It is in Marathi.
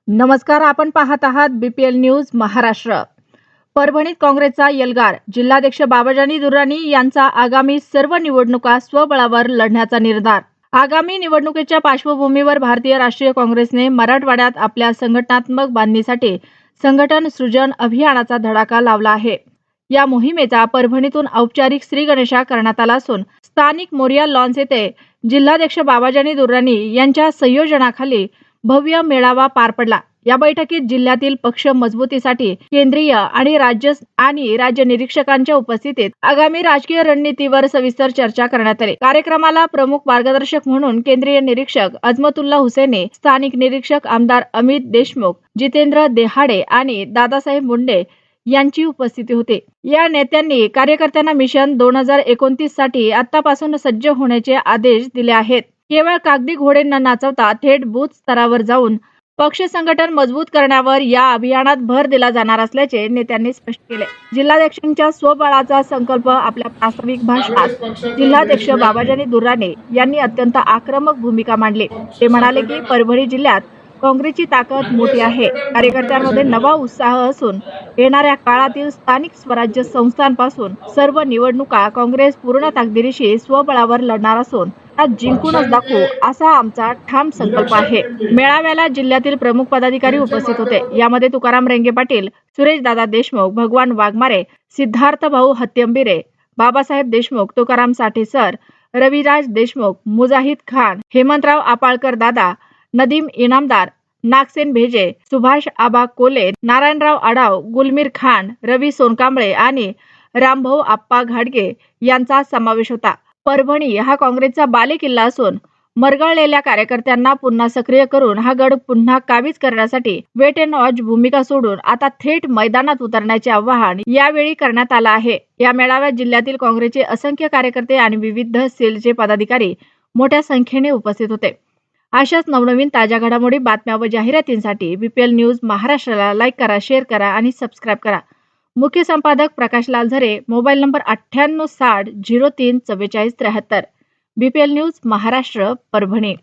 नमस्कार, आपण पाहत आहात बीपीएल न्यूज महाराष्ट्र। परभणीत काँग्रेसचा एल्गार, जिल्हाध्यक्ष बाबाजानी दुर्राणी यांचा आगामी सर्व निवडणुका स्वबळावर लढण्याचा निर्धार। आगामी निवडणुकीच्या पार्श्वभूमीवर भारतीय राष्ट्रीय काँग्रेसने मराठवाड्यात आपल्या संघटनात्मक बांधणीसाठी संघटन सृजन अभियानाचा धडाका लावला आहे। या मोहिमेचा परभणीतून औपचारिक श्रीगणेशा करण्यात आला असून स्थानिक मोरिया लॉन्स येथे जिल्हाध्यक्ष बाबाजानी दुर्राणी यांच्या संयोजनाखाली भव्य मेळावा पार पडला। या बैठकीत जिल्ह्यातील पक्ष मजबूतीसाठी केंद्रीय आणि राज्य निरीक्षकांच्या उपस्थितीत आगामी राजकीय रणनीतीवर सविस्तर चर्चा करण्यात आली। कार्यक्रमाला प्रमुख मार्गदर्शक म्हणून केंद्रीय निरीक्षक अजमतुल्ला हुसेने, स्थानिक निरीक्षक आमदार अमित देशमुख, जितेंद्र देहाडे आणि दादासाहेब मुंडे यांची उपस्थिती होती। या नेत्यांनी कार्यकर्त्यांना मिशन 2029 साठी आतापासून सज्ज होण्याचे आदेश दिले आहेत। केवळ कागदी घोडे न नाचवता थेट बूथ स्तरावर जाऊन पक्ष संघटन मजबूत करण्यावर या अभियानात भर दिला जाणार असल्याचे नेत्यांनी स्पष्ट केले। जिल्हाध्यक्षांच्या स्वबळाचा संकल्प आपल्या प्रास्ताविक भाषणात जिल्हाध्यक्ष बाबाजानी दुर्राणी यांनी अत्यंत आक्रमक भूमिका मांडली। ते म्हणाले की परभणी जिल्ह्यात काँग्रेसची ताकद मोठी आहे। कार्यकर्त्यांमध्ये नवा उत्साह असून येणाऱ्या काळातील स्थानिक स्वराज्य संस्थांपासून सर्व निवडणुका काँग्रेस पूर्ण ताकदीनिशी स्वबळावर लढणार असून त्यात जिंकूनच दाखवू असा आमचा ठाम संकल्प आहे। मेळाव्याला जिल्ह्यातील प्रमुख पदाधिकारी उपस्थित होते। यामध्ये तुकाराम रेंगे पाटील, सुरेश दादा देशमुख, भगवान वाघमारे, सिद्धार्थ भाऊ हत्तीअंबिरे, बाबासाहेब देशमुख, तुकाराम साठे सर, रविराज देशमुख, मुजाहिद खान, हेमंतराव आपाळकर दादा, नदीम इनामदार, नागसेन भेजे, सुभाष आबा कोले, नारायणराव आडाव, गुलमीर खान, रवी सोनकांबळे आणि रामभाऊ आप्पा घाडगे यांचा समावेश होता। परभणी हा काँग्रेसचा बालेकिल्ला असून मरगळलेल्या कार्यकर्त्यांना पुन्हा सक्रिय करून हा गड पुन्हा काबीज करण्यासाठी वेट अँड वॉच भूमिका सोडून आता थेट मैदानात उतरण्याचे आवाहन यावेळी करण्यात आलं आहे। या मेळाव्यात जिल्ह्यातील काँग्रेसचे असंख्य कार्यकर्ते आणि विविध सेलचे पदाधिकारी मोठ्या संख्येने उपस्थित होते। अशाच नवनवीन ताज्या घडामोडी, बातम्या व जाहिरातींसाठी बीपीएल न्यूज महाराष्ट्राला लाईक करा, शेअर करा आणि सबस्क्राईब करा। मुख्य संपादक प्रकाश लाल झरे, mobile number 9860 03 4473। BPL news Maharashtra, Parbhani.